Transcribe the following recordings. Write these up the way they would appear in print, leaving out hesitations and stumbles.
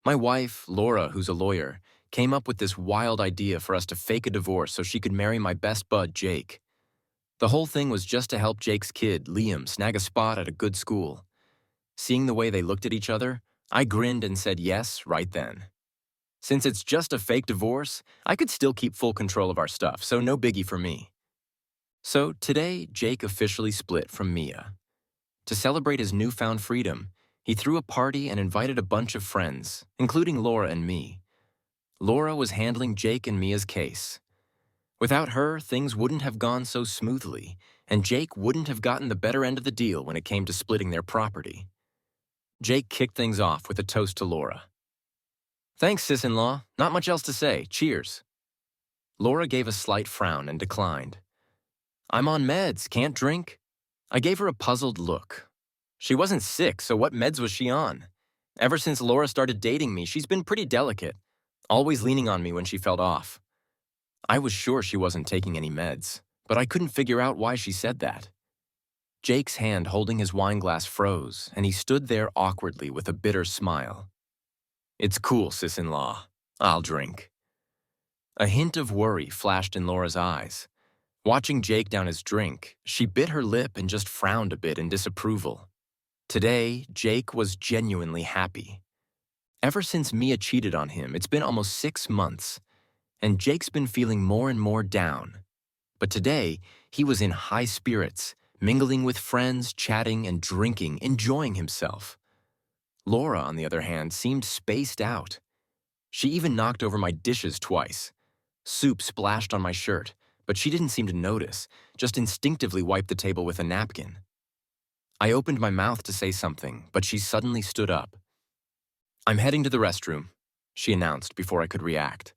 My wife, Laura, who's a lawyer, came up with this wild idea for us to fake a divorce so she could marry my best bud, Jake. The whole thing was just to help Jake's kid, Liam, snag a spot at a good school. Seeing the way they looked at each other, I grinned and said yes right then. Since it's just a fake divorce, I could still keep full control of our stuff, so no biggie for me. So today, Jake officially split from Mia. To celebrate his newfound freedom, he threw a party and invited a bunch of friends, including Laura and me. Laura was handling Jake and Mia's case. Without her, things wouldn't have gone so smoothly, and Jake wouldn't have gotten the better end of the deal when it came to splitting their property. Jake kicked things off with a toast to Laura. "Thanks, sis-in-law. Not much else to say. Cheers." Laura gave a slight frown and declined. "I'm on meds, can't drink." I gave her a puzzled look. She wasn't sick, so what meds was she on? Ever since Laura started dating me, she's been pretty delicate, always leaning on me when she felt off. I was sure she wasn't taking any meds, but I couldn't figure out why she said that. Jake's hand holding his wine glass froze, and he stood there awkwardly with a bitter smile. "It's cool, sis-in-law. I'll drink." A hint of worry flashed in Laura's eyes. Watching Jake down his drink, she bit her lip and just frowned a bit in disapproval. Today, Jake was genuinely happy. Ever since Mia cheated on him, it's been almost 6 months, and Jake's been feeling more and more down. But today, he was in high spirits, mingling with friends, chatting and drinking, enjoying himself. Laura, on the other hand, seemed spaced out. She even knocked over my dishes twice. Soup splashed on my shirt, but she didn't seem to notice, just instinctively wiped the table with a napkin. I opened my mouth to say something, but she suddenly stood up. "I'm heading to the restroom," she announced before I could react.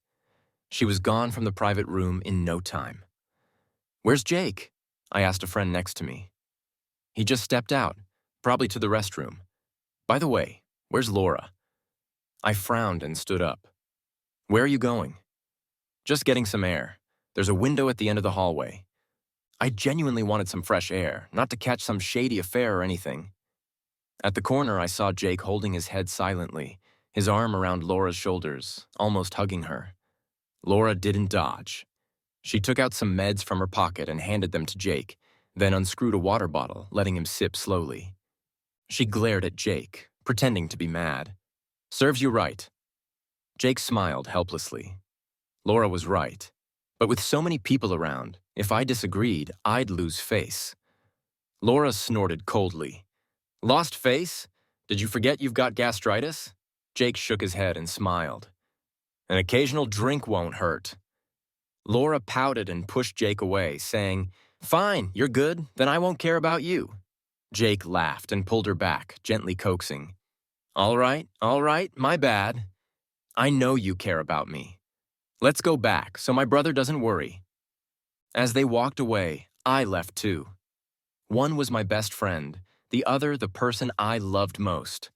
She was gone from the private room in no time. "Where's Jake?" I asked a friend next to me. "He just stepped out, probably to the restroom. By the way, where's Laura?" I frowned and stood up. "Where are you going?" "Just getting some air. There's a window at the end of the hallway." I genuinely wanted some fresh air, not to catch some shady affair or anything. At the corner, I saw Jake holding his head silently, his arm around Laura's shoulders, almost hugging her. Laura didn't dodge. She took out some meds from her pocket and handed them to Jake, then unscrewed a water bottle, letting him sip slowly. She glared at Jake, pretending to be mad. "Serves you right." Jake smiled helplessly. Laura was right. But with so many people around, if I disagreed, I'd lose face. Laura snorted coldly. "Lost face? Did you forget you've got gastritis?" Jake shook his head and smiled. "An occasional drink won't hurt." Laura pouted and pushed Jake away, saying, "Fine, you're good, then I won't care about you." Jake laughed and pulled her back, gently coaxing. All right, my bad. I know you care about me. Let's go back so my brother doesn't worry." As they walked away, I left too. One was my best friend, the other the person I loved most.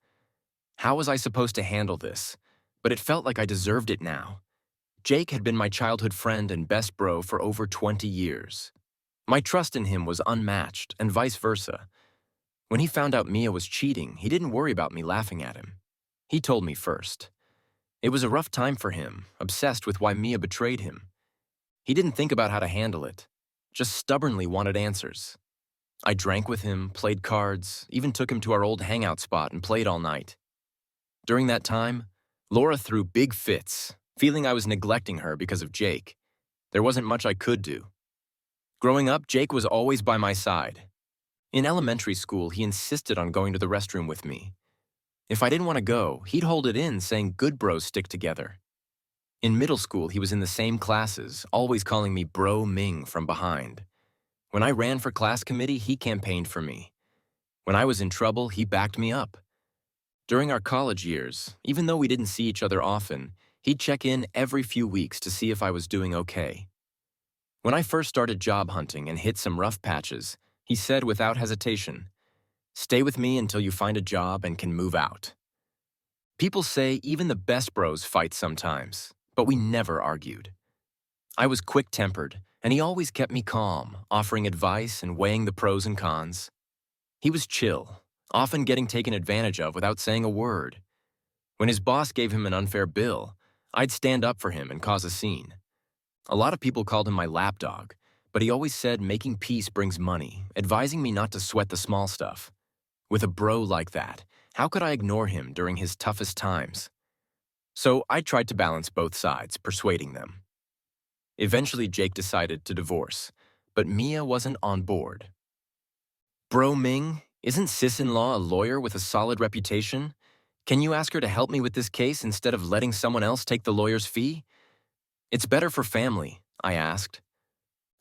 How was I supposed to handle this? But it felt like I deserved it now. Jake had been my childhood friend and best bro for over 20 years. My trust in him was unmatched, and vice versa. When he found out Mia was cheating, he didn't worry about me laughing at him. He told me first. It was a rough time for him, obsessed with why Mia betrayed him. He didn't think about how to handle it, just stubbornly wanted answers. I drank with him, played cards, even took him to our old hangout spot and played all night. During that time, Laura threw big fits, feeling I was neglecting her because of Jake. There wasn't much I could do. Growing up, Jake was always by my side. In elementary school, he insisted on going to the restroom with me. If I didn't want to go, he'd hold it in, saying good bros stick together. In middle school, he was in the same classes, always calling me Bro Ming from behind. When I ran for class committee, he campaigned for me. When I was in trouble, he backed me up. During our college years, even though we didn't see each other often, he'd check in every few weeks to see if I was doing okay. When I first started job hunting and hit some rough patches, he said without hesitation, "Stay with me until you find a job and can move out." People say even the best bros fight sometimes, but we never argued. I was quick-tempered, and he always kept me calm, offering advice and weighing the pros and cons. He was chill, often getting taken advantage of without saying a word. When his boss gave him an unfair bill, I'd stand up for him and cause a scene. A lot of people called him my lapdog, but he always said making peace brings money, advising me not to sweat the small stuff. With a bro like that, how could I ignore him during his toughest times? So I tried to balance both sides, persuading them. Eventually, Jake decided to divorce, but Mia wasn't on board. Bro Ming, isn't sis-in-law a lawyer with a solid reputation? Can you ask her to help me with this case instead of letting someone else take the lawyer's fee? It's better for family, I asked.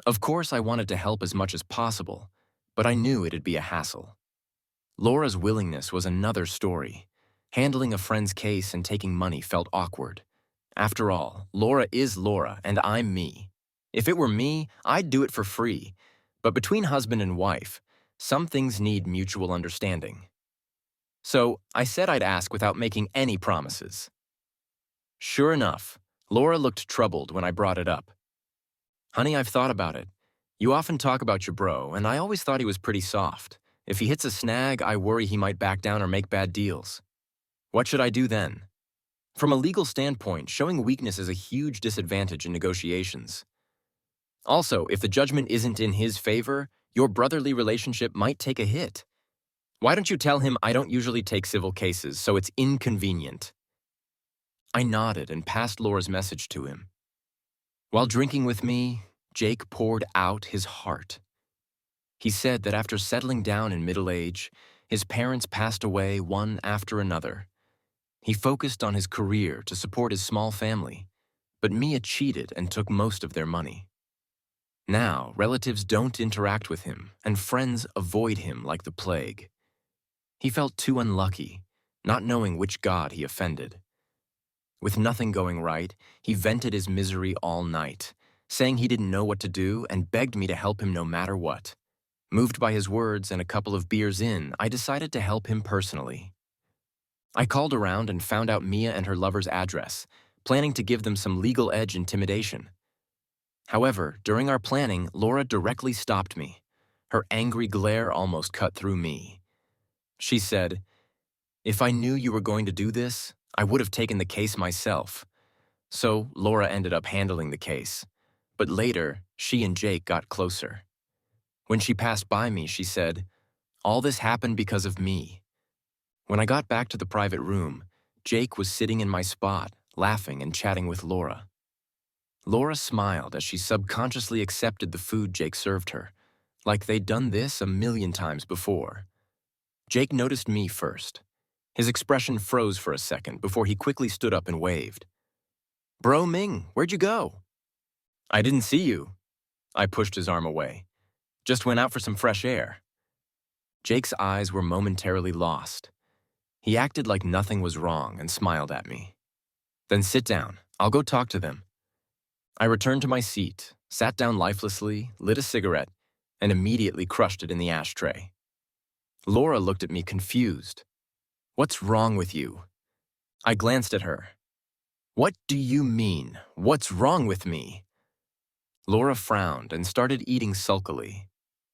Of course, I wanted to help as much as possible, but I knew it'd be a hassle. Laura's willingness was another story. Handling a friend's case and taking money felt awkward. After all, Laura is Laura and I'm me. If it were me, I'd do it for free. But between husband and wife, some things need mutual understanding. So I said I'd ask without making any promises. Sure enough, Laura looked troubled when I brought it up. Honey, I've thought about it. You often talk about your bro, and I always thought he was pretty soft. If he hits a snag, I worry he might back down or make bad deals. What should I do then? From a legal standpoint, showing weakness is a huge disadvantage in negotiations. Also, if the judgment isn't in his favor, your brotherly relationship might take a hit. Why don't you tell him I don't usually take civil cases, so it's inconvenient? I nodded and passed Laura's message to him. While drinking with me, Jake poured out his heart. He said that after settling down in middle age, his parents passed away one after another. He focused on his career to support his small family, but Mia cheated and took most of their money. Now, relatives don't interact with him, and friends avoid him like the plague. He felt too unlucky, not knowing which god he offended. With nothing going right, he vented his misery all night, saying he didn't know what to do and begged me to help him no matter what. Moved by his words and a couple of beers in, I decided to help him personally. I called around and found out Mia and her lover's address, planning to give them some legal edge intimidation. However, during our planning, Laura directly stopped me. Her angry glare almost cut through me. She said, "If I knew you were going to do this, I would have taken the case myself." So Laura ended up handling the case. But later, she and Jake got closer. When she passed by me, she said, "All this happened because of me." When I got back to the private room, Jake was sitting in my spot, laughing and chatting with Laura. Laura smiled as she subconsciously accepted the food Jake served her, like they'd done this a million times before. Jake noticed me first. His expression froze for a second before he quickly stood up and waved. "Bro Ming, where'd you go?" "I didn't see you." I pushed his arm away. "Just went out for some fresh air." Jake's eyes were momentarily lost. He acted like nothing was wrong and smiled at me. "Then sit down. I'll go talk to them." I returned to my seat, sat down lifelessly, lit a cigarette, and immediately crushed it in the ashtray. Laura looked at me confused. "What's wrong with you?" I glanced at her. "What do you mean? What's wrong with me?" Laura frowned and started eating sulkily.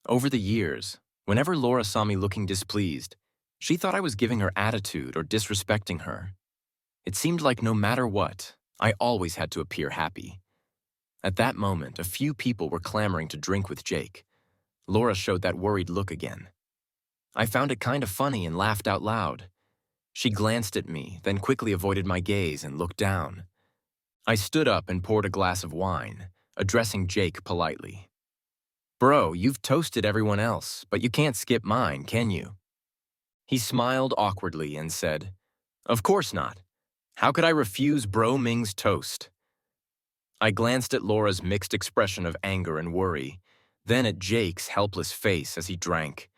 Over the years, whenever Laura saw me looking displeased, she thought I was giving her attitude or disrespecting her. It seemed like no matter what, I always had to appear happy. At that moment, a few people were clamoring to drink with Jake. Laura showed that worried look again. I found it kind of funny and laughed out loud. She glanced at me, then quickly avoided my gaze and looked down. I stood up and poured a glass of wine, addressing Jake politely. "Bro, you've toasted everyone else, but you can't skip mine, can you?" He smiled awkwardly and said, "Of course not. How could I refuse Bro Ming's toast?" I glanced at Laura's mixed expression of anger and worry, then at Jake's helpless face as he drank.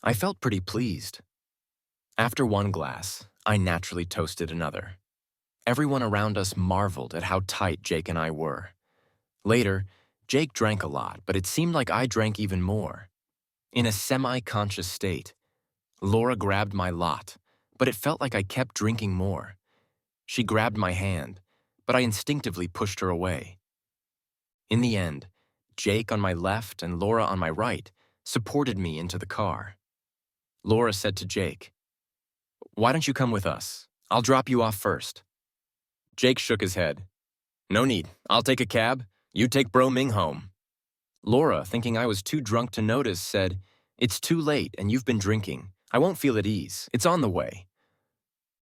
I felt pretty pleased. After one glass, I naturally toasted another. Everyone around us marveled at how tight Jake and I were. Later, Jake drank a lot, but it seemed like I drank even more. In a semi-conscious state, Laura grabbed my lot, but it felt like I kept drinking more. She grabbed my hand, but I instinctively pushed her away. In the end, Jake on my left and Laura on my right supported me into the car. Laura said to Jake, "Why don't you come with us? I'll drop you off first. Jake shook his head. No need. I'll take a cab. You take Bro Ming home. Laura, thinking I was too drunk to notice, said, It's too late and you've been drinking. I won't feel at ease. It's on the way.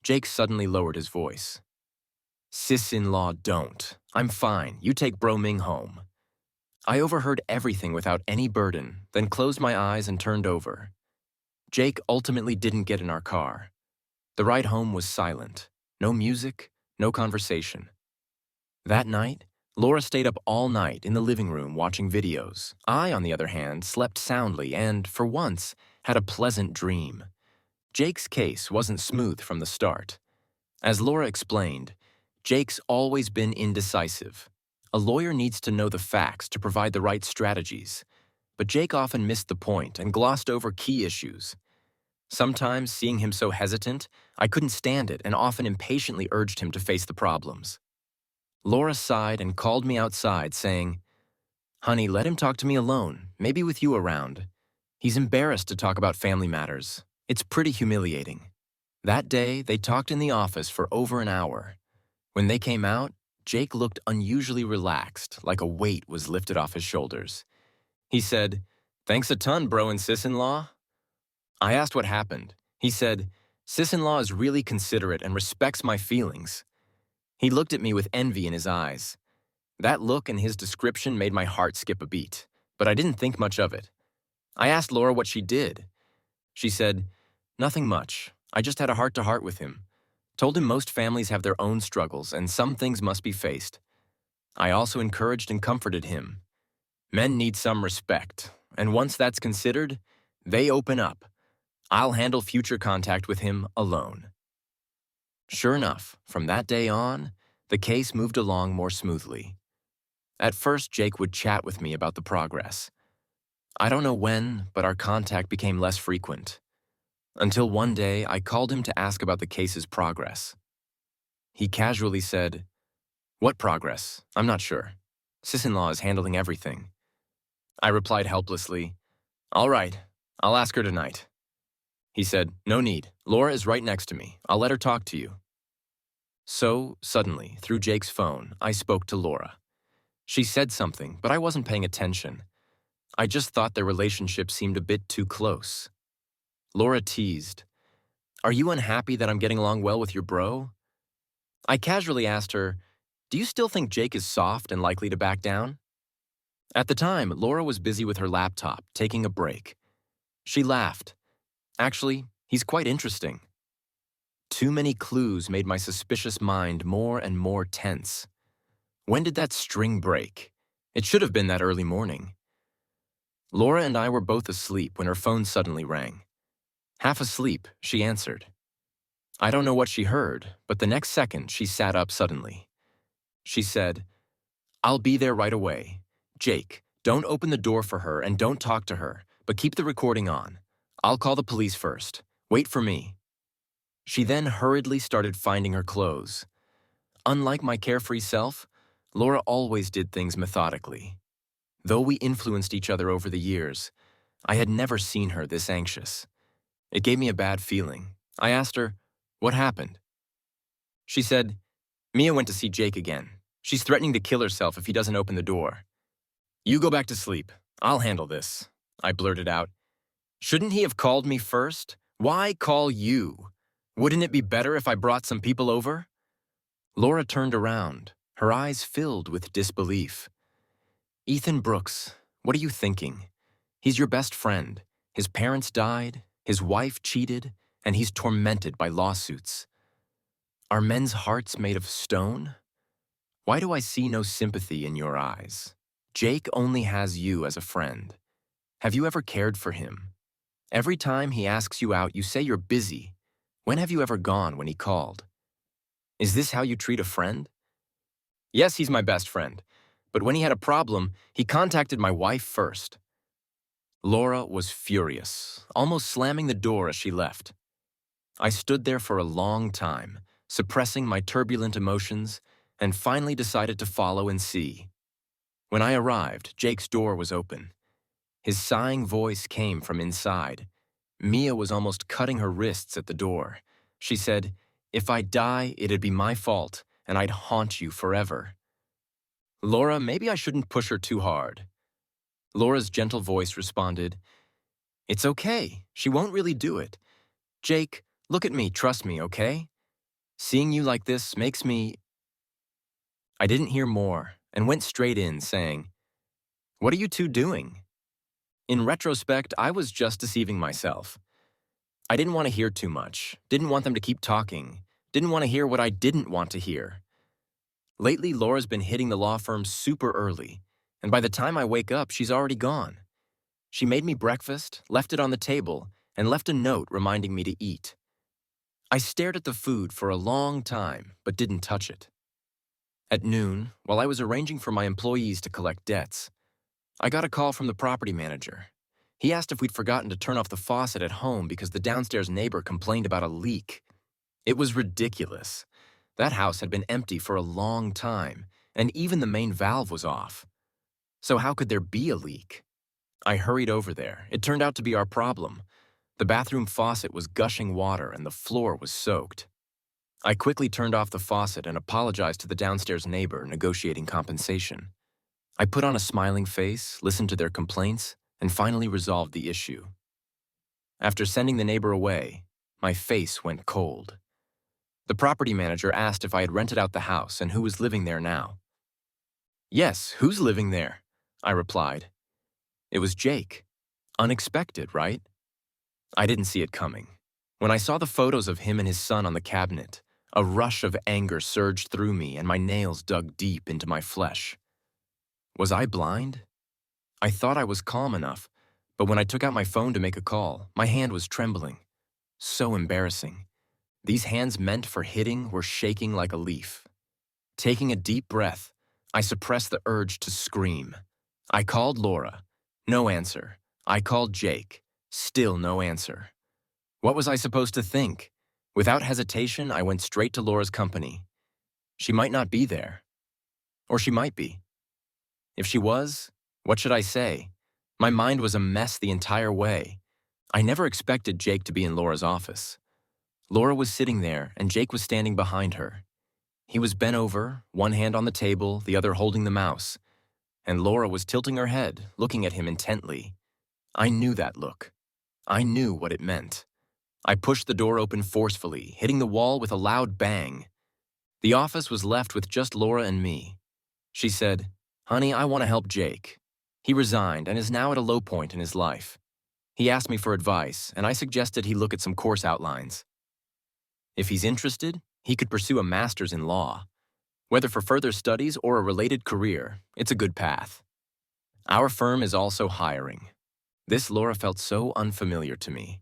Jake suddenly lowered his voice. Sis-in-law, don't. I'm fine. You take Bro Ming home. I overheard everything without any burden, then closed my eyes and turned over. Jake ultimately didn't get in our car. The ride home was silent. No music, no conversation. That night, Laura stayed up all night in the living room watching videos. I, on the other hand, slept soundly and, for once, had a pleasant dream. Jake's case wasn't smooth from the start. As Laura explained, Jake's always been indecisive. A lawyer needs to know the facts to provide the right strategies, but Jake often missed the point and glossed over key issues. Sometimes, seeing him so hesitant, I couldn't stand it and often impatiently urged him to face the problems. Laura sighed and called me outside, saying, Honey, let him talk to me alone, maybe with you around. He's embarrassed to talk about family matters. It's pretty humiliating. That day, they talked in the office for over an hour. When they came out, Jake looked unusually relaxed, like a weight was lifted off his shoulders. He said, Thanks a ton, bro and sis-in-law. I asked what happened. He said, Sis-in-law is really considerate and respects my feelings. He looked at me with envy in his eyes. That look and his description made my heart skip a beat, but I didn't think much of it. I asked Laura what she did. She said, Nothing much. I just had a heart-to-heart with him. Told him most families have their own struggles and some things must be faced. I also encouraged and comforted him. Men need some respect, and once that's considered, they open up. I'll handle future contact with him alone. Sure enough, from that day on, the case moved along more smoothly. At first, Jake would chat with me about the progress. I don't know when, but our contact became less frequent. Until one day, I called him to ask about the case's progress. He casually said, What progress? I'm not sure. Sis-in-law is handling everything. I replied helplessly, All right, I'll ask her tonight. He said, No need. Laura is right next to me. I'll let her talk to you. So, suddenly, through Jake's phone, I spoke to Laura. She said something, but I wasn't paying attention. I just thought their relationship seemed a bit too close. Laura teased, Are you unhappy that I'm getting along well with your bro? I casually asked her, Do you still think Jake is soft and likely to back down? At the time, Laura was busy with her laptop, taking a break. She laughed. Actually, he's quite interesting. Too many clues made my suspicious mind more and more tense. When did that string break? It should have been that early morning. Laura and I were both asleep when her phone suddenly rang. Half asleep, she answered. I don't know what she heard, but the next second she sat up suddenly. She said, I'll be there right away. Jake, don't open the door for her and don't talk to her, but keep the recording on. I'll call the police first. Wait for me. She then hurriedly started finding her clothes. Unlike my carefree self, Laura always did things methodically. Though we influenced each other over the years, I had never seen her this anxious. It gave me a bad feeling. I asked her, What happened? She said, Mia went to see Jake again. She's threatening to kill herself if he doesn't open the door. You go back to sleep. I'll handle this, I blurted out. Shouldn't he have called me first? Why call you? Wouldn't it be better if I brought some people over? Laura turned around, her eyes filled with disbelief. Ethan Brooks, what are you thinking? He's your best friend. His parents died, his wife cheated, and he's tormented by lawsuits. Are men's hearts made of stone? Why do I see no sympathy in your eyes? Jake only has you as a friend. Have you ever cared for him? Every time he asks you out, you say you're busy. When have you ever gone when he called? Is this how you treat a friend? Yes, he's my best friend, but when he had a problem, he contacted my wife first. Laura was furious, almost slamming the door as she left. I stood there for a long time, suppressing my turbulent emotions, and finally decided to follow and see. When I arrived, Jake's door was open. His sighing voice came from inside. Mia was almost cutting her wrists at the door. She said, If I die, it'd be my fault, and I'd haunt you forever. Laura, maybe I shouldn't push her too hard. Laura's gentle voice responded, It's okay. She won't really do it. Jake, look at me, trust me, okay? Seeing you like this makes me... I didn't hear more and went straight in, saying, What are you two doing? In retrospect, I was just deceiving myself. I didn't want to hear too much, didn't want them to keep talking, didn't want to hear what I didn't want to hear. Lately, Laura's been hitting the law firm super early, and by the time I wake up, she's already gone. She made me breakfast, left it on the table, and left a note reminding me to eat. I stared at the food for a long time, but didn't touch it. At noon, while I was arranging for my employees to collect debts, I got a call from the property manager. He asked if we'd forgotten to turn off the faucet at home because the downstairs neighbor complained about a leak. It was ridiculous. That house had been empty for a long time, and even the main valve was off. So how could there be a leak? I hurried over there. It turned out to be our problem. The bathroom faucet was gushing water and the floor was soaked. I quickly turned off the faucet and apologized to the downstairs neighbor, negotiating compensation. I put on a smiling face, listened to their complaints, and finally resolved the issue. After sending the neighbor away, my face went cold. The property manager asked if I had rented out the house and who was living there now. Yes, who's living there? I replied. It was Jake. Unexpected, right? I didn't see it coming. When I saw the photos of him and his son on the cabinet, a rush of anger surged through me and my nails dug deep into my flesh. Was I blind? I thought I was calm enough, but when I took out my phone to make a call, my hand was trembling. So embarrassing. These hands meant for hitting were shaking like a leaf. Taking a deep breath, I suppressed the urge to scream. I called Laura. No answer. I called Jake. Still no answer. What was I supposed to think? Without hesitation, I went straight to Laura's company. She might not be there. Or she might be. If she was, what should I say? My mind was a mess the entire way. I never expected Jake to be in Laura's office. Laura was sitting there, and Jake was standing behind her. He was bent over, one hand on the table, the other holding the mouse, and Laura was tilting her head, looking at him intently. I knew that look. I knew what it meant. I pushed the door open forcefully, hitting the wall with a loud bang. The office was left with just Laura and me. She said, Honey, I want to help Jake. He resigned and is now at a low point in his life. He asked me for advice, and I suggested he look at some course outlines. If he's interested, he could pursue a master's in law. Whether for further studies or a related career, it's a good path. Our firm is also hiring. This Laura felt so unfamiliar to me.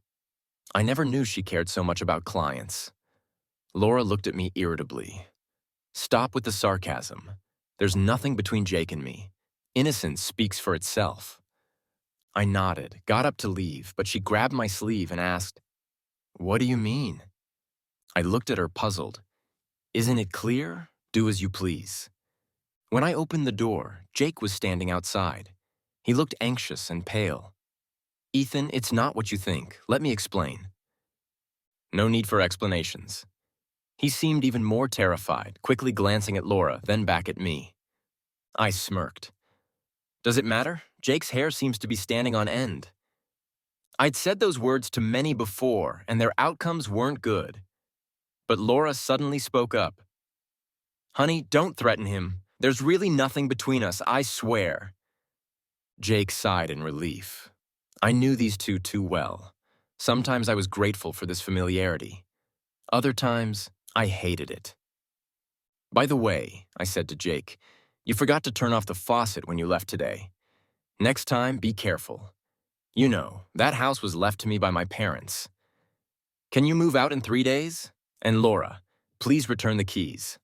I never knew she cared so much about clients. Laura looked at me irritably. Stop with the sarcasm. There's nothing between Jake and me. Innocence speaks for itself. I nodded, got up to leave, but she grabbed my sleeve and asked, What do you mean? I looked at her puzzled. Isn't it clear? Do as you please. When I opened the door, Jake was standing outside. He looked anxious and pale. Ethan, it's not what you think. Let me explain. No need for explanations. He seemed even more terrified, quickly glancing at Laura, then back at me. I smirked. Does it matter? Jake's hair seems to be standing on end. I'd said those words to many before, and their outcomes weren't good. But Laura suddenly spoke up. Honey, don't threaten him. There's really nothing between us, I swear. Jake sighed in relief. I knew these two too well. Sometimes I was grateful for this familiarity. Other times, I hated it. By the way, I said to Jake, you forgot to turn off the faucet when you left today. Next time, be careful. You know, that house was left to me by my parents. Can you move out in 3 days? And Laura, please return the keys.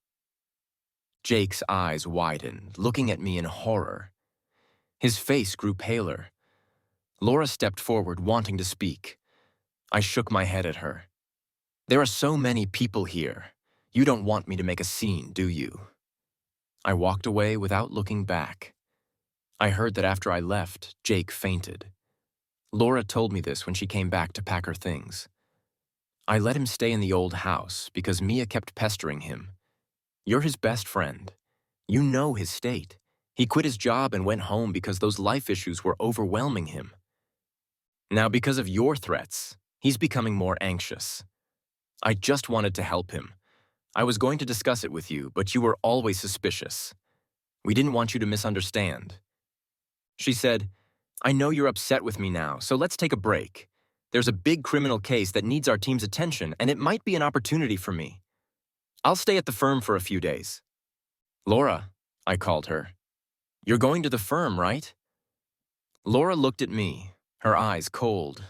Jake's eyes widened, looking at me in horror. His face grew paler. Laura stepped forward, wanting to speak. I shook my head at her. There are so many people here. You don't want me to make a scene, do you? I walked away without looking back. I heard that after I left, Jake fainted. Laura told me this when she came back to pack her things. I let him stay in the old house because Mia kept pestering him. You're his best friend. You know his state. He quit his job and went home because those life issues were overwhelming him. Now, because of your threats, he's becoming more anxious. I just wanted to help him. I was going to discuss it with you, but you were always suspicious. We didn't want you to misunderstand. She said, I know you're upset with me now, so let's take a break. There's a big criminal case that needs our team's attention, and it might be an opportunity for me. I'll stay at the firm for a few days. Laura, I called her. You're going to the firm, right? Laura looked at me, her eyes cold.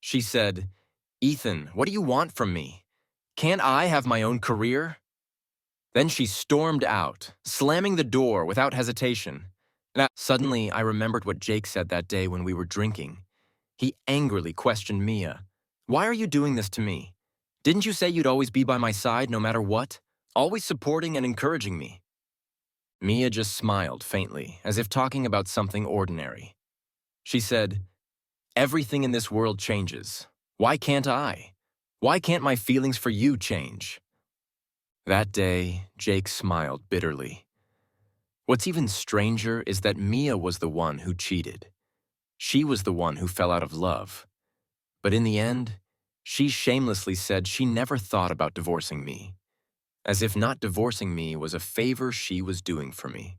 She said, Ethan, what do you want from me? Can't I have my own career? Then she stormed out, slamming the door without hesitation. Suddenly, I remembered what Jake said that day when we were drinking. He angrily questioned Mia. Why are you doing this to me? Didn't you say you'd always be by my side no matter what? Always supporting and encouraging me? Mia just smiled faintly, as if talking about something ordinary. She said, Everything in this world changes. Why can't I? Why can't my feelings for you change? That day, Jake smiled bitterly. What's even stranger is that Mia was the one who cheated. She was the one who fell out of love. But in the end, she shamelessly said she never thought about divorcing me, as if not divorcing me was a favor she was doing for me.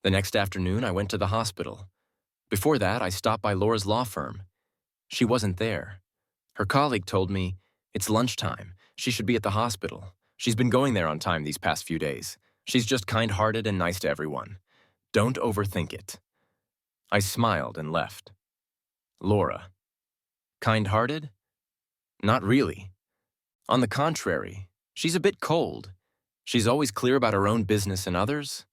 The next afternoon, I went to the hospital. Before that, I stopped by Laura's law firm. She wasn't there. Her colleague told me, it's lunchtime. She should be at the hospital. She's been going there on time these past few days. She's just kind-hearted and nice to everyone. Don't overthink it. I smiled and left. Laura. Kind-hearted? Not really. On the contrary, she's a bit cold. She's always clear about her own business and others.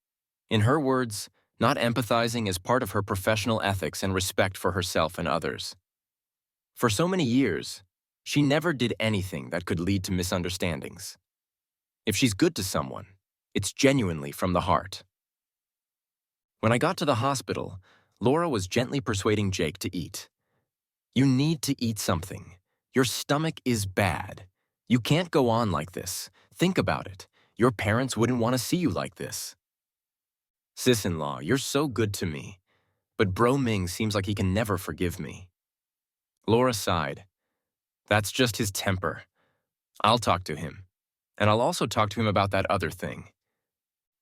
In her words, not empathizing is part of her professional ethics and respect for herself and others. For so many years, she never did anything that could lead to misunderstandings. If she's good to someone, it's genuinely from the heart. When I got to the hospital, Laura was gently persuading Jake to eat. You need to eat something. Your stomach is bad. You can't go on like this. Think about it. Your parents wouldn't want to see you like this. Sis-in-law, you're so good to me, but Bro Ming seems like he can never forgive me. Laura sighed. That's just his temper. I'll talk to him. And I'll also talk to him about that other thing.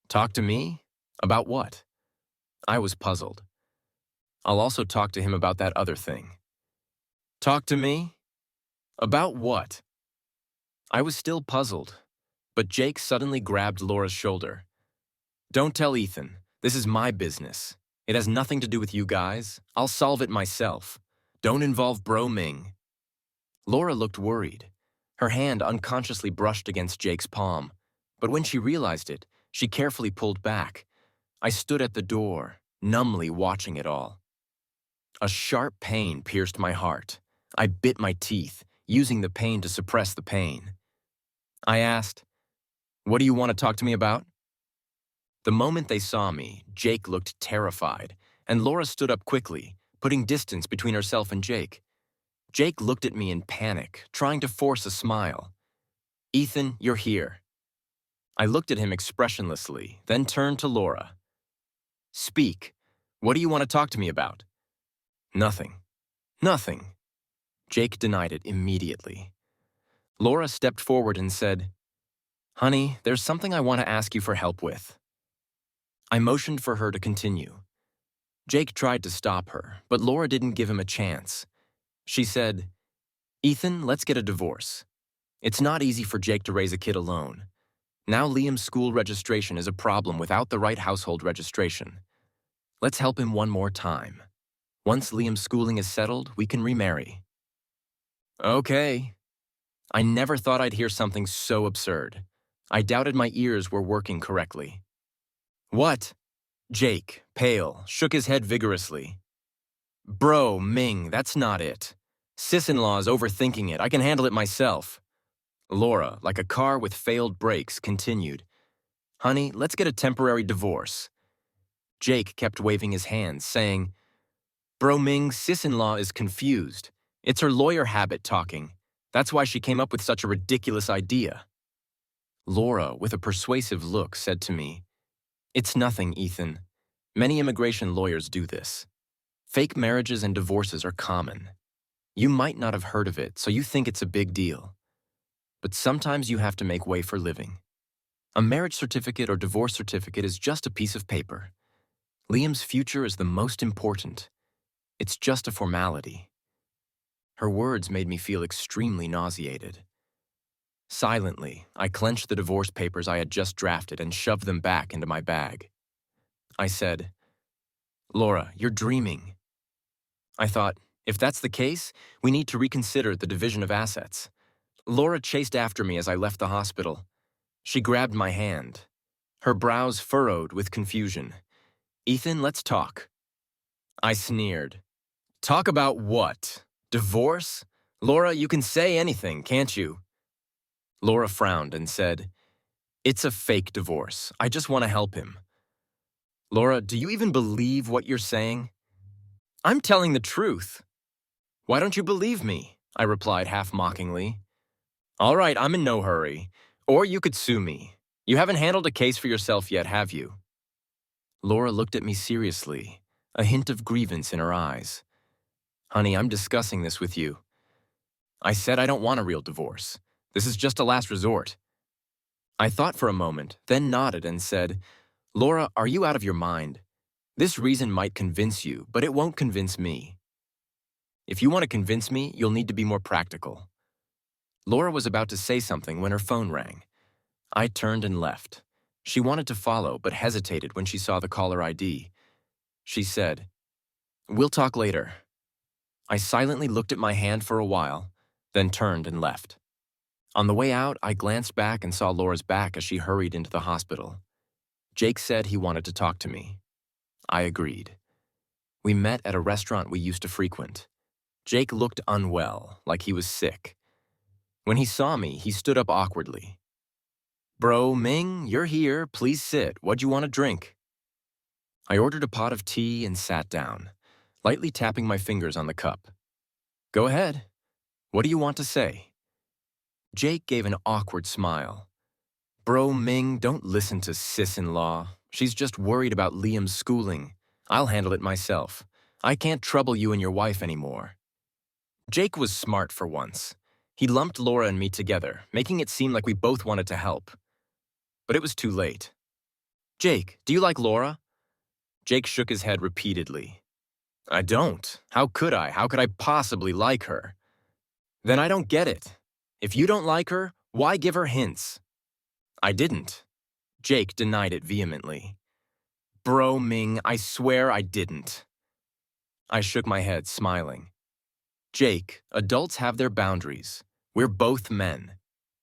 Talk to me? About what? I was puzzled. I'll also talk to him about that other thing. Talk to me? About what? I was still puzzled, but Jake suddenly grabbed Laura's shoulder. Don't tell Ethan. This is my business. It has nothing to do with you guys. I'll solve it myself. Don't involve Bro Ming. Laura looked worried. Her hand unconsciously brushed against Jake's palm, but when she realized it, she carefully pulled back. I stood at the door, numbly watching it all. A sharp pain pierced my heart. I bit my teeth, using the pain to suppress the pain. I asked, What do you want to talk to me about? The moment they saw me, Jake looked terrified, and Laura stood up quickly, putting distance between herself and Jake. Jake looked at me in panic, trying to force a smile. Ethan, you're here. I looked at him expressionlessly, then turned to Laura. Speak. What do you want to talk to me about? Nothing. Nothing. Jake denied it immediately. Laura stepped forward and said, Honey, there's something I want to ask you for help with. I motioned for her to continue. Jake tried to stop her, but Laura didn't give him a chance. She said, Ethan, let's get a divorce. It's not easy for Jake to raise a kid alone. Now Liam's school registration is a problem without the right household registration. Let's help him one more time. Once Liam's schooling is settled, we can remarry. Okay. I never thought I'd hear something so absurd. I doubted my ears were working correctly. What? Jake, pale, shook his head vigorously. Bro, Ming, that's not it. Sis-in-law is overthinking it. I can handle it myself. Laura, like a car with failed brakes, continued. Honey, let's get a temporary divorce. Jake kept waving his hands, saying, Bro Ming, sis-in-law is confused. It's her lawyer habit talking. That's why she came up with such a ridiculous idea. Laura, with a persuasive look, said to me, "It's nothing, Ethan. Many immigration lawyers do this. Fake marriages and divorces are common. You might not have heard of it, so you think it's a big deal. But sometimes you have to make way for living. A marriage certificate or divorce certificate is just a piece of paper. Liam's future is the most important. It's just a formality." Her words made me feel extremely nauseated. Silently, I clenched the divorce papers I had just drafted and shoved them back into my bag. I said, "Laura, you're dreaming." I thought, if that's the case, we need to reconsider the division of assets. Laura chased after me as I left the hospital. She grabbed my hand. Her brows furrowed with confusion. "Ethan, let's talk." I sneered. "Talk about what? Divorce? Laura, you can say anything, can't you?" Laura frowned and said, "It's a fake divorce. I just want to help him." "Laura, do you even believe what you're saying?" "I'm telling the truth." "Why don't you believe me?" I replied half mockingly. "All right, I'm in no hurry. Or you could sue me. You haven't handled a case for yourself yet, have you?" Laura looked at me seriously, a hint of grievance in her eyes. "Honey, I'm discussing this with you." I said I don't want a real divorce. This is just a last resort. I thought for a moment, then nodded and said, "Laura, are you out of your mind? This reason might convince you, but it won't convince me. If you want to convince me, you'll need to be more practical." Laura was about to say something when her phone rang. I turned and left. She wanted to follow, but hesitated when she saw the caller ID. She said, "We'll talk later." I silently looked at my hand for a while, then turned and left. On the way out, I glanced back and saw Laura's back as she hurried into the hospital. Jake said he wanted to talk to me. I agreed. We met at a restaurant we used to frequent. Jake looked unwell, like he was sick. When he saw me, he stood up awkwardly. "Bro, Ming, you're here. Please sit. What'd you want to drink?" I ordered a pot of tea and sat down, lightly tapping my fingers on the cup. "Go ahead. What do you want to say?" Jake gave an awkward smile. "Bro, Ming, don't listen to sis-in-law. She's just worried about Liam's schooling. I'll handle it myself. I can't trouble you and your wife anymore." Jake was smart for once. He lumped Laura and me together, making it seem like we both wanted to help. But it was too late. "Jake, do you like Laura?" Jake shook his head repeatedly. "I don't. How could I? How could I possibly like her?" "Then I don't get it. If you don't like her, why give her hints?" "I didn't." Jake denied it vehemently. "Bro, Ming, I swear I didn't." I shook my head, smiling. "Jake, adults have their boundaries. We're both men.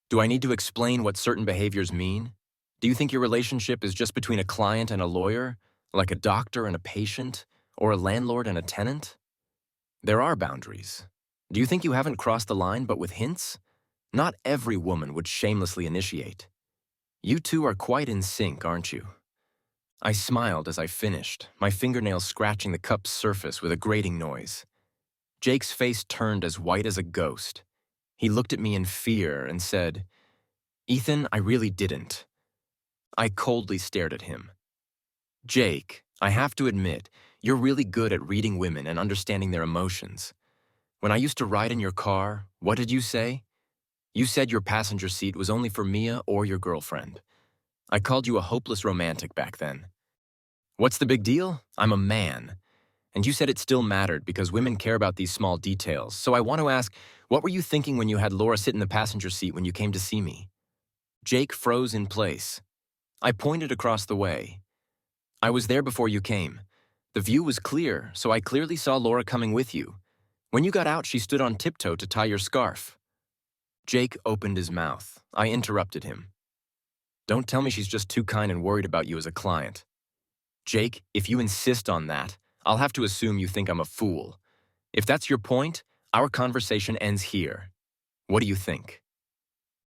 Do I need to explain what certain behaviors mean? Do you think your relationship is just between a client and a lawyer, like a doctor and a patient, or a landlord and a tenant? There are boundaries. Do you think you haven't crossed the line but with hints? Not every woman would shamelessly initiate. You two are quite in sync, aren't you?" I smiled as I finished, my fingernails scratching the cup's surface with a grating noise. Jake's face turned as white as a ghost. He looked at me in fear and said, "Ethan, I really didn't." I coldly stared at him. "Jake, I have to admit, you're really good at reading women and understanding their emotions. When I used to ride in your car, what did you say? You said your passenger seat was only for Mia or your girlfriend. I called you a hopeless romantic back then. What's the big deal? I'm a man. And you said it still mattered because women care about these small details. So I want to ask, what were you thinking when you had Laura sit in the passenger seat when you came to see me?" Jake froze in place. I pointed across the way. "I was there before you came. The view was clear, so I clearly saw Laura coming with you. When you got out, she stood on tiptoe to tie your scarf." Jake opened his mouth. I interrupted him. "Don't tell me she's just too kind and worried about you as a client." "Jake, if you insist on that, I'll have to assume you think I'm a fool. If that's your point, our conversation ends here. What do you think?"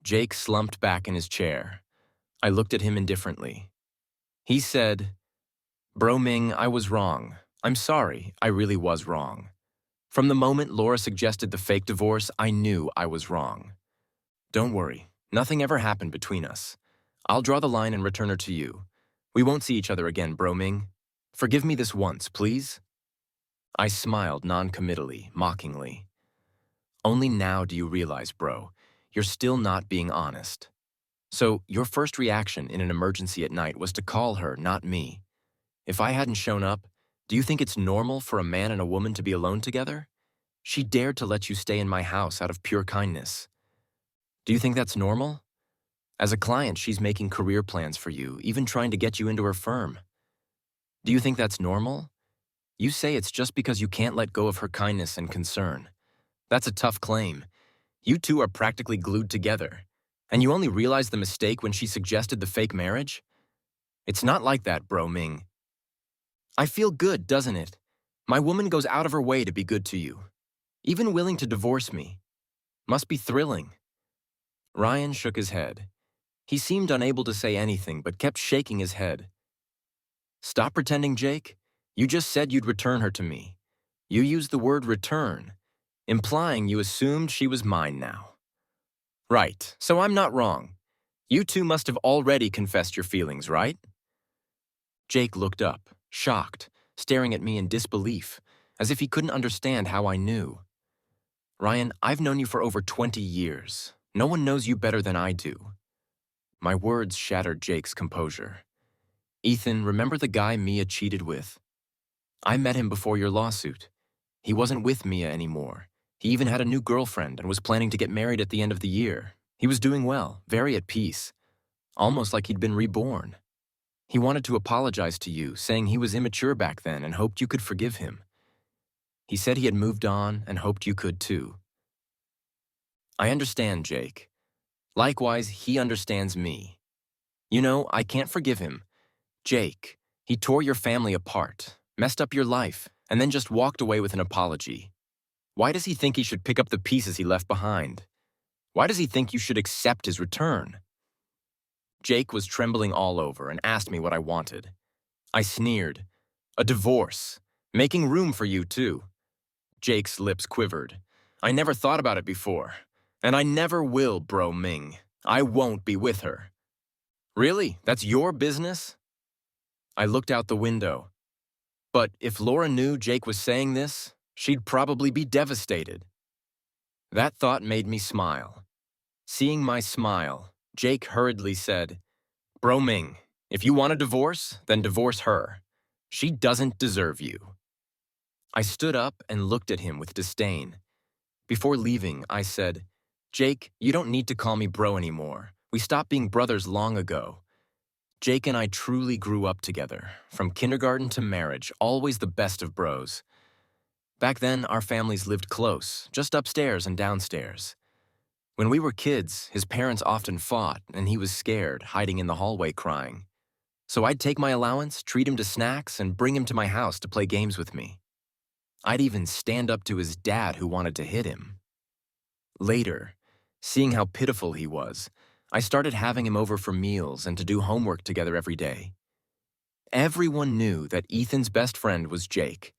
Jake slumped back in his chair. I looked at him indifferently. He said, "Bro Ming, I was wrong. I'm sorry, I really was wrong. From the moment Laura suggested the fake divorce, I knew I was wrong. Don't worry, nothing ever happened between us. I'll draw the line and return her to you. We won't see each other again, Bro Ming. Forgive me this once, please? I smiled non-committally, mockingly. Only now do you realize, bro, you're still not being honest. So, your first reaction in an emergency at night was to call her, not me. If I hadn't shown up, do you think it's normal for a man and a woman to be alone together? She dared to let you stay in my house out of pure kindness. Do you think that's normal? As a client, she's making career plans for you, even trying to get you into her firm. Do you think that's normal? You say it's just because you can't let go of her kindness and concern. That's a tough claim. You two are practically glued together. And you only realized the mistake when she suggested the fake marriage? It's not like that, Bro Ming. I feel good, doesn't it? My woman goes out of her way to be good to you. Even willing to divorce me. Must be thrilling. Ryan shook his head. He seemed unable to say anything, but kept shaking his head. Stop pretending, Jake. You just said you'd return her to me. You used the word return, implying you assumed she was mine now. Right, so I'm not wrong. You two must have already confessed your feelings, right? Jake looked up, shocked, staring at me in disbelief, as if he couldn't understand how I knew. Ryan, I've known you for over 20 years. No one knows you better than I do. My words shattered Jake's composure. Ethan, remember the guy Mia cheated with? I met him before your lawsuit. He wasn't with Mia anymore. He even had a new girlfriend and was planning to get married at the end of the year. He was doing well, very at peace, almost like he'd been reborn. He wanted to apologize to you, saying he was immature back then and hoped you could forgive him. He said he had moved on and hoped you could too. I understand, Jake. Likewise, he understands me. You know, I can't forgive him. Jake, he tore your family apart, messed up your life, and then just walked away with an apology. Why does he think he should pick up the pieces he left behind? Why does he think you should accept his return? Jake was trembling all over and asked me what I wanted. I sneered. A divorce. Making room for you, too. Jake's lips quivered. I never thought about it before. And I never will, Bro Ming. I won't be with her. Really? That's your business? I looked out the window. But if Laura knew Jake was saying this, she'd probably be devastated. That thought made me smile. Seeing my smile, Jake hurriedly said, Bro Ming, if you want a divorce, then divorce her. She doesn't deserve you. I stood up and looked at him with disdain. Before leaving, I said, Jake, you don't need to call me bro anymore. We stopped being brothers long ago. Jake and I truly grew up together, from kindergarten to marriage, always the best of bros. Back then, our families lived close, just upstairs and downstairs. When we were kids, his parents often fought, and he was scared, hiding in the hallway crying. So I'd take my allowance, treat him to snacks, and bring him to my house to play games with me. I'd even stand up to his dad who wanted to hit him. Later, seeing how pitiful he was, I started having him over for meals and to do homework together every day. Everyone knew that Ethan's best friend was Jake.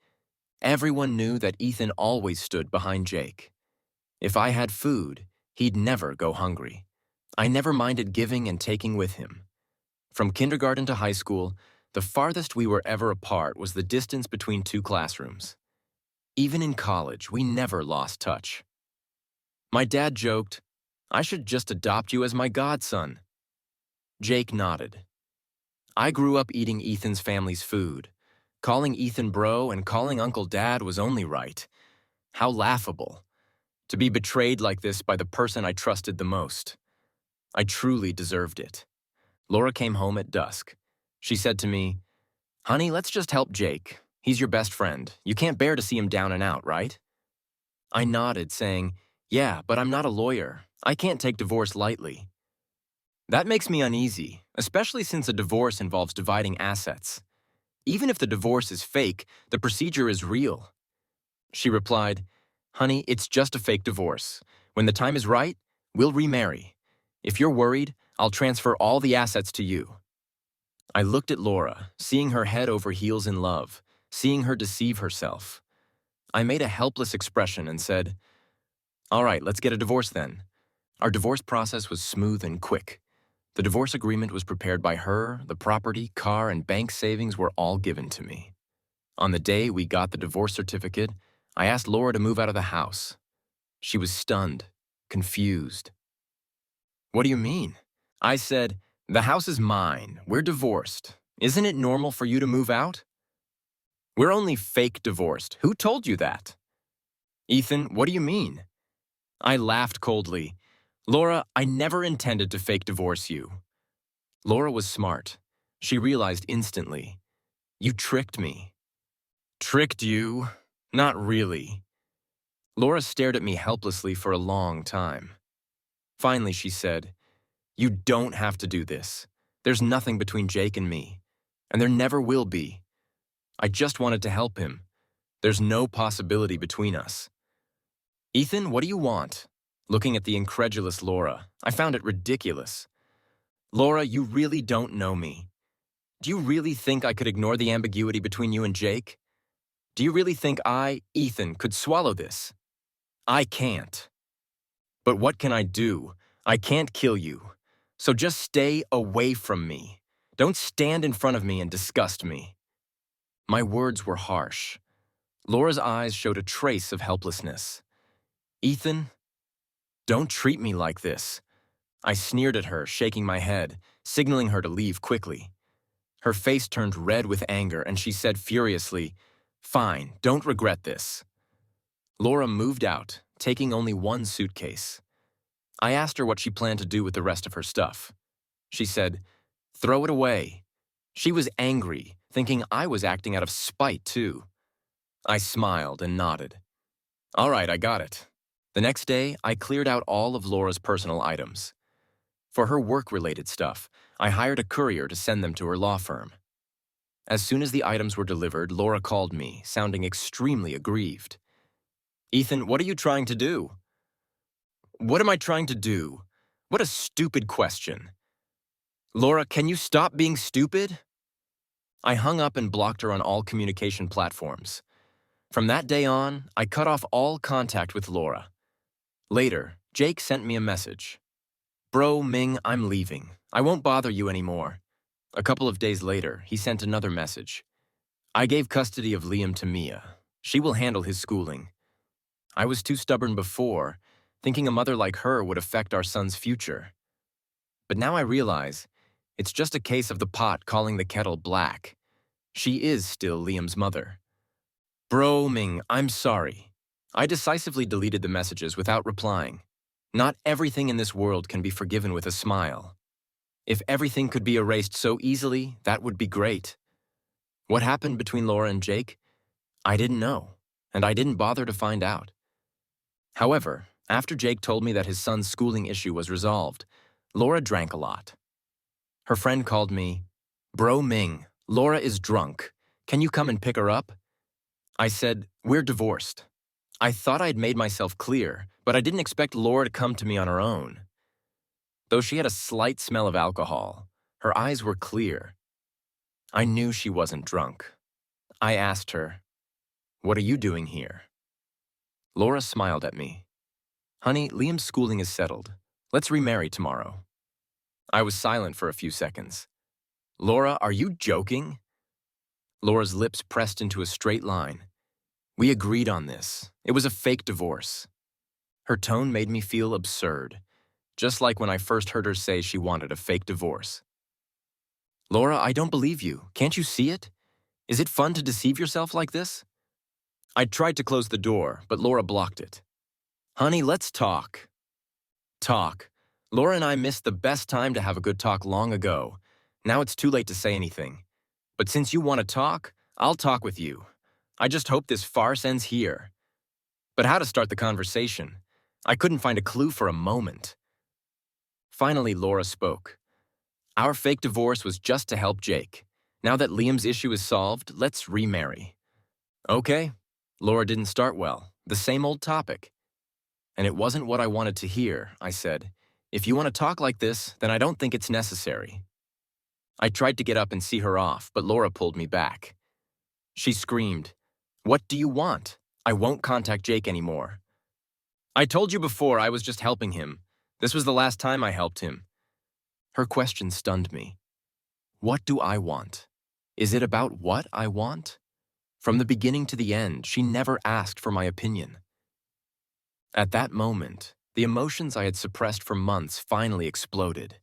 Everyone knew that Ethan always stood behind Jake. If I had food, he'd never go hungry. I never minded giving and taking with him. From kindergarten to high school, the farthest we were ever apart was the distance between two classrooms. Even in college, we never lost touch. My dad joked, I should just adopt you as my godson. Jake nodded. I grew up eating Ethan's family's food. Calling Ethan bro and calling Uncle Dad was only right. How laughable. To be betrayed like this by the person I trusted the most. I truly deserved it. Laura came home at dusk. She said to me, Honey, let's just help Jake. He's your best friend. You can't bear to see him down and out, right? I nodded, saying, Yeah, but I'm not a lawyer. I can't take divorce lightly. That makes me uneasy, especially since a divorce involves dividing assets. Even if the divorce is fake, the procedure is real. She replied, Honey, it's just a fake divorce. When the time is right, we'll remarry. If you're worried, I'll transfer all the assets to you. I looked at Laura, seeing her head over heels in love, seeing her deceive herself. I made a helpless expression and said, "All right, let's get a divorce then." Our divorce process was smooth and quick. The divorce agreement was prepared by her, the property, car, and bank savings were all given to me. On the day we got the divorce certificate, I asked Laura to move out of the house. She was stunned, confused. "What do you mean?" I said, "The house is mine. We're divorced. Isn't it normal for you to move out?" "We're only fake divorced. Who told you that?" "Ethan, what do you mean?" I laughed coldly. "Laura, I never intended to fake divorce you." Laura was smart. She realized instantly. "You tricked me." "Tricked you? Not really." Laura stared at me helplessly for a long time. Finally, she said, "You don't have to do this. There's nothing between Jake and me, and there never will be. I just wanted to help him. There's no possibility between us." "Ethan, what do you want?" Looking at the incredulous Laura, I found it ridiculous. "Laura, you really don't know me. Do you really think I could ignore the ambiguity between you and Jake? Do you really think I, Ethan, could swallow this? I can't. But what can I do? I can't kill you. So just stay away from me. Don't stand in front of me and disgust me." My words were harsh. Laura's eyes showed a trace of helplessness. "Ethan, don't treat me like this." I sneered at her, shaking my head, signaling her to leave quickly. Her face turned red with anger, and she said furiously, "Fine, don't regret this." Laura moved out, taking only one suitcase. I asked her what she planned to do with the rest of her stuff. She said, "Throw it away." She was angry, thinking I was acting out of spite, too. I smiled and nodded. "All right, I got it." The next day, I cleared out all of Laura's personal items. For her work-related stuff, I hired a courier to send them to her law firm. As soon as the items were delivered, Laura called me, sounding extremely aggrieved. "Ethan, what are you trying to do?" "What am I trying to do? What a stupid question." "Laura, can you stop being stupid?" I hung up and blocked her on all communication platforms. From that day on, I cut off all contact with Laura. Later, Jake sent me a message. "Bro, Ming, I'm leaving. I won't bother you anymore." A couple of days later, he sent another message. "I gave custody of Liam to Mia. She will handle his schooling. I was too stubborn before, thinking a mother like her would affect our son's future. But now I realize it's just a case of the pot calling the kettle black. She is still Liam's mother." "Bro, Ming, I'm sorry." I decisively deleted the messages without replying. Not everything in this world can be forgiven with a smile. If everything could be erased so easily, that would be great. What happened between Laura and Jake? I didn't know, and I didn't bother to find out. However, after Jake told me that his son's schooling issue was resolved, Laura drank a lot. Her friend called me, "Bro Ming, Laura is drunk. Can you come and pick her up?" I said, "We're divorced." I thought I'd made myself clear, but I didn't expect Laura to come to me on her own. Though she had a slight smell of alcohol, her eyes were clear. I knew she wasn't drunk. I asked her, "What are you doing here?" Laura smiled at me. "Honey, Liam's schooling is settled. Let's remarry tomorrow." I was silent for a few seconds. "Laura, are you joking?" Laura's lips pressed into a straight line. "We agreed on this. It was a fake divorce." Her tone made me feel absurd, just like when I first heard her say she wanted a fake divorce. "Laura, I don't believe you. Can't you see it? Is it fun to deceive yourself like this?" I tried to close the door, but Laura blocked it. "Honey, let's talk." Talk. Laura and I missed the best time to have a good talk long ago. Now it's too late to say anything. But since you want to talk, I'll talk with you. I just hope this farce ends here. But how to start the conversation? I couldn't find a clue for a moment. Finally, Laura spoke. "Our fake divorce was just to help Jake. Now that Liam's issue is solved, let's remarry." "Okay." Laura didn't start well. The same old topic. "And it wasn't what I wanted to hear," I said. "If you want to talk like this, then I don't think it's necessary." I tried to get up and see her off, but Laura pulled me back. She screamed, "What do you want?" I won't contact Jake anymore. I told you before I was just helping him. This was the last time I helped him. Her question stunned me. What do I want? Is it about what I want? From the beginning to the end, she never asked for my opinion. At that moment, the emotions I had suppressed for months finally exploded.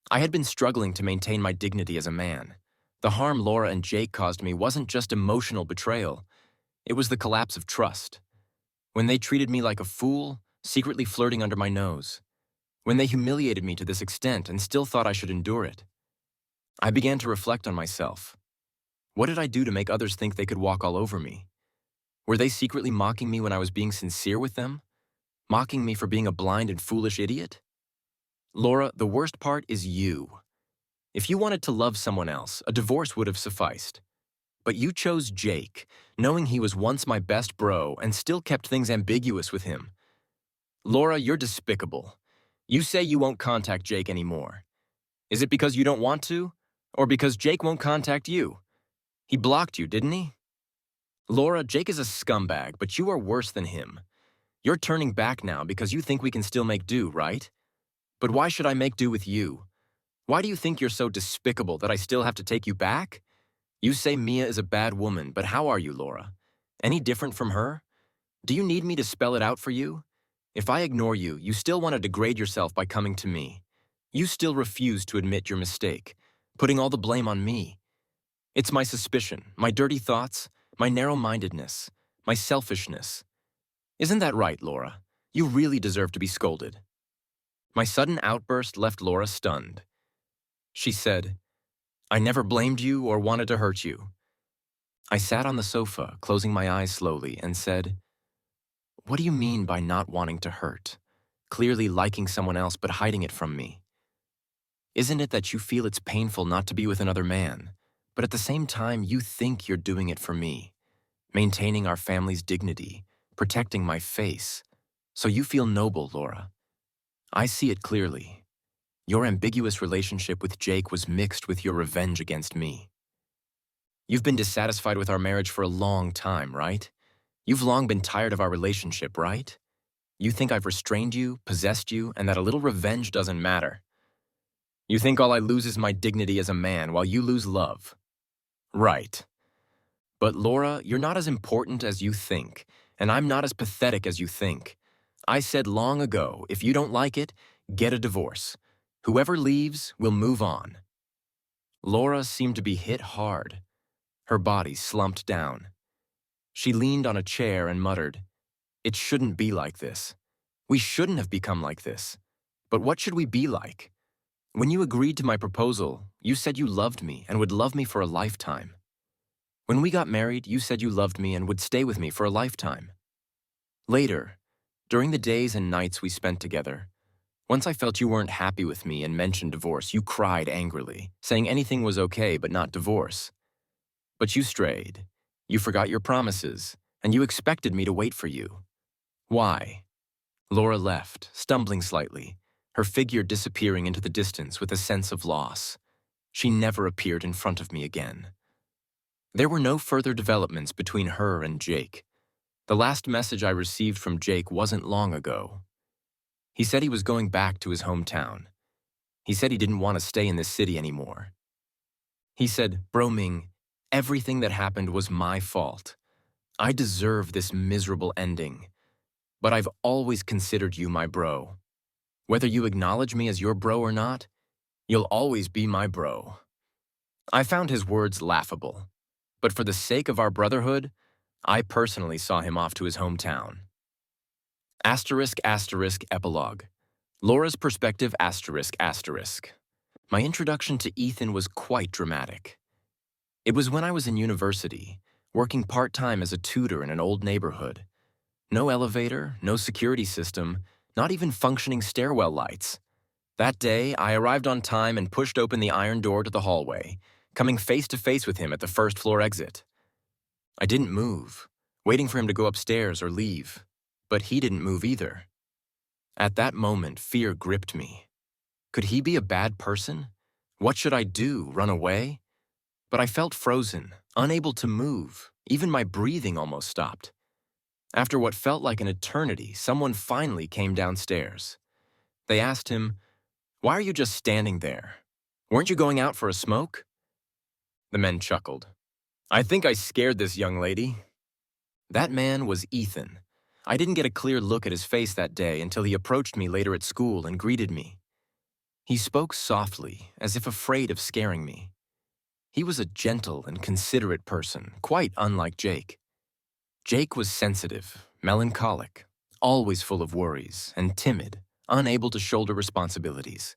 I had been struggling to maintain my dignity as a man. The harm Laura and Jake caused me wasn't just emotional betrayal, it was the collapse of trust. When they treated me like a fool, secretly flirting under my nose. When they humiliated me to this extent and still thought I should endure it. I began to reflect on myself. What did I do to make others think they could walk all over me? Were they secretly mocking me when I was being sincere with them? Mocking me for being a blind and foolish idiot? Laura, the worst part is you. If you wanted to love someone else, a divorce would have sufficed. But you chose Jake, knowing he was once my best bro and still kept things ambiguous with him. Laura, you're despicable. You say you won't contact Jake anymore. Is it because you don't want to? Or because Jake won't contact you? He blocked you, didn't he? Laura, Jake is a scumbag, but you are worse than him. You're turning back now because you think we can still make do, right? But why should I make do with you? Why do you think you're so despicable that I still have to take you back? You say Mia is a bad woman, but how are you, Laura? Any different from her? Do you need me to spell it out for you? If I ignore you, you still want to degrade yourself by coming to me. You still refuse to admit your mistake, putting all the blame on me. It's my suspicion, my dirty thoughts, my narrow-mindedness, my selfishness. Isn't that right, Laura? You really deserve to be scolded. My sudden outburst left Laura stunned. She said, I never blamed you or wanted to hurt you. I sat on the sofa, closing my eyes slowly, and said, What do you mean by not wanting to hurt? Clearly liking someone else but hiding it from me. Isn't it that you feel it's painful not to be with another man, but at the same time you think you're doing it for me, maintaining our family's dignity, protecting my face, so you feel noble, Laura. I see it clearly. Your ambiguous relationship with Jake was mixed with your revenge against me. You've been dissatisfied with our marriage for a long time, right? You've long been tired of our relationship, right? You think I've restrained you, possessed you, and that a little revenge doesn't matter. You think all I lose is my dignity as a man while you lose love. Right. But Laura, you're not as important as you think, and I'm not as pathetic as you think. I said long ago, if you don't like it, get a divorce. Whoever leaves will move on. Laura seemed to be hit hard. Her body slumped down. She leaned on a chair and muttered, It shouldn't be like this. We shouldn't have become like this. But what should we be like? When you agreed to my proposal, you said you loved me and would love me for a lifetime. When we got married, you said you loved me and would stay with me for a lifetime. Later, during the days and nights we spent together, once I felt you weren't happy with me and mentioned divorce, you cried angrily, saying anything was okay but not divorce. But you strayed. You forgot your promises, and you expected me to wait for you. Why? Laura left, stumbling slightly, her figure disappearing into the distance with a sense of loss. She never appeared in front of me again. There were no further developments between her and Jake. The last message I received from Jake wasn't long ago. He said he was going back to his hometown. He said he didn't want to stay in this city anymore. He said, Bro Ming, everything that happened was my fault. I deserve this miserable ending. But I've always considered you my bro. Whether you acknowledge me as your bro or not, you'll always be my bro. I found his words laughable. But for the sake of our brotherhood, I personally saw him off to his hometown. Asterisk, asterisk, epilogue. Laura's perspective, asterisk, asterisk. My introduction to Ethan was quite dramatic. It was when I was in university, working part-time as a tutor in an old neighborhood. No elevator, no security system, not even functioning stairwell lights. That day, I arrived on time and pushed open the iron door to the hallway, coming face to face with him at the first-floor exit. I didn't move, waiting for him to go upstairs or leave, but he didn't move either. At that moment, fear gripped me. Could he be a bad person? What should I do, run away? But I felt frozen, unable to move. Even my breathing almost stopped. After what felt like an eternity, someone finally came downstairs. They asked him, "Why are you just standing there? Weren't you going out for a smoke?" The men chuckled. "I think I scared this young lady." That man was Ethan. I didn't get a clear look at his face that day until he approached me later at school and greeted me. He spoke softly, as if afraid of scaring me. He was a gentle and considerate person, quite unlike Jake. Jake was sensitive, melancholic, always full of worries, and timid, unable to shoulder responsibilities.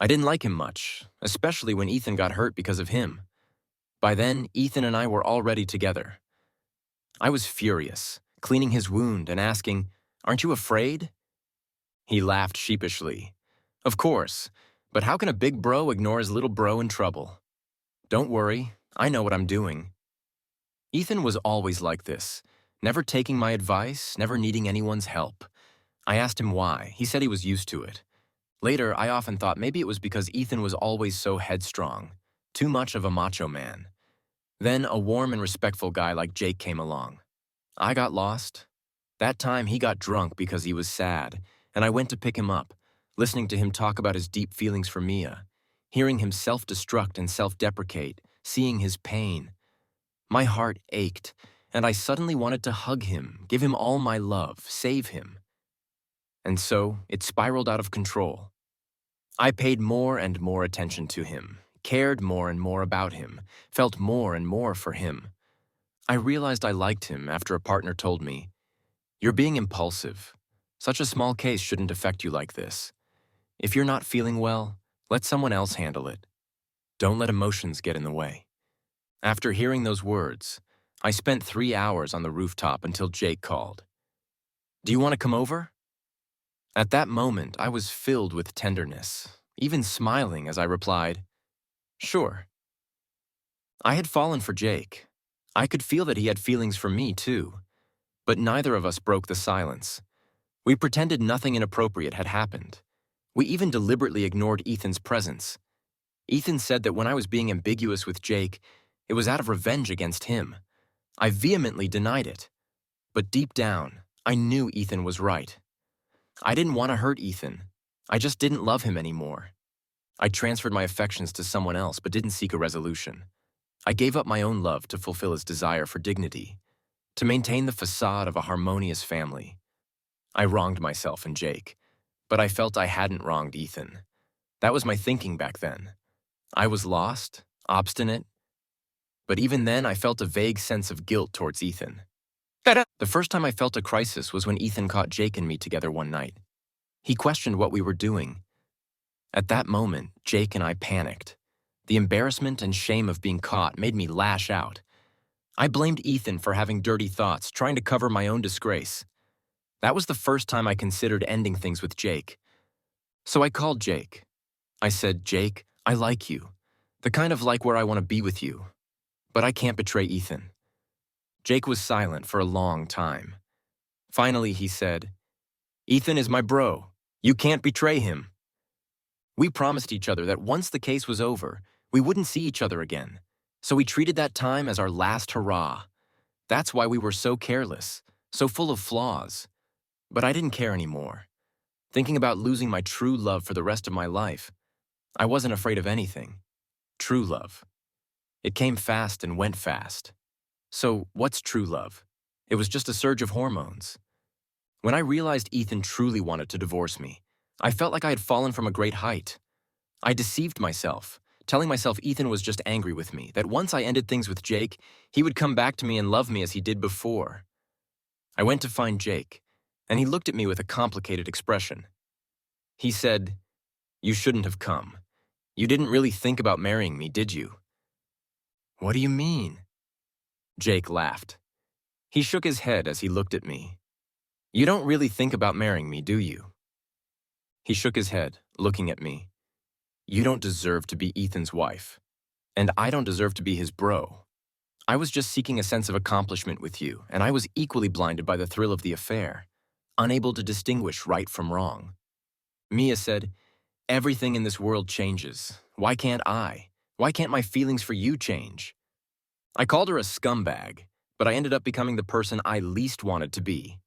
I didn't like him much, especially when Ethan got hurt because of him. By then, Ethan and I were already together. I was furious, cleaning his wound and asking, "Aren't you afraid?" He laughed sheepishly. "Of course, but how can a big bro ignore his little bro in trouble? Don't worry, I know what I'm doing." Ethan was always like this, never taking my advice, never needing anyone's help. I asked him why. He said he was used to it. Later, I often thought maybe it was because Ethan was always so headstrong, too much of a macho man. Then a warm and respectful guy like Jake came along. I got lost. That time he got drunk because he was sad, and I went to pick him up, listening to him talk about his deep feelings for Mia, hearing him self-destruct and self-deprecate, seeing his pain. My heart ached, and I suddenly wanted to hug him, give him all my love, save him. And so it spiraled out of control. I paid more and more attention to him, cared more and more about him, felt more and more for him. I realized I liked him after a partner told me, "You're being impulsive. Such a small case shouldn't affect you like this. If you're not feeling well, let someone else handle it. Don't let emotions get in the way." After hearing those words, I spent 3 hours on the rooftop until Jake called. "Do you want to come over?" At that moment, I was filled with tenderness, even smiling as I replied, "Sure." I had fallen for Jake. I could feel that he had feelings for me, too. But neither of us broke the silence. We pretended nothing inappropriate had happened. We even deliberately ignored Ethan's presence. Ethan said that when I was being ambiguous with Jake, it was out of revenge against him. I vehemently denied it. But deep down, I knew Ethan was right. I didn't want to hurt Ethan. I just didn't love him anymore. I transferred my affections to someone else but didn't seek a resolution. I gave up my own love to fulfill his desire for dignity, to maintain the facade of a harmonious family. I wronged myself and Jake, but I felt I hadn't wronged Ethan. That was my thinking back then. I was lost, obstinate, but even then I felt a vague sense of guilt towards Ethan. The first time I felt a crisis was when Ethan caught Jake and me together one night. He questioned what we were doing. At that moment, Jake and I panicked. The embarrassment and shame of being caught made me lash out. I blamed Ethan for having dirty thoughts, trying to cover my own disgrace. That was the first time I considered ending things with Jake. So I called Jake. I said, "Jake, I like you. The kind of like where I want to be with you. But I can't betray Ethan." Jake was silent for a long time. Finally, he said, "Ethan is my bro. You can't betray him." We promised each other that once the case was over, we wouldn't see each other again. So we treated that time as our last hurrah. That's why we were so careless, so full of flaws. But I didn't care anymore. Thinking about losing my true love for the rest of my life, I wasn't afraid of anything. True love. It came fast and went fast. So what's true love? It was just a surge of hormones. When I realized Ethan truly wanted to divorce me, I felt like I had fallen from a great height. I deceived myself, telling myself Ethan was just angry with me, that once I ended things with Jake, he would come back to me and love me as he did before. I went to find Jake, and he looked at me with a complicated expression. He said, "You shouldn't have come. You didn't really think about marrying me, did you?" "What do you mean?" Jake laughed. He shook his head as he looked at me. "You don't really think about marrying me, do you?" He shook his head, looking at me. "You don't deserve to be Ethan's wife, and I don't deserve to be his bro. I was just seeking a sense of accomplishment with you, and I was equally blinded by the thrill of the affair, unable to distinguish right from wrong." Mia said, "Everything in this world changes. Why can't I? Why can't my feelings for you change?" I called her a scumbag, but I ended up becoming the person I least wanted to be.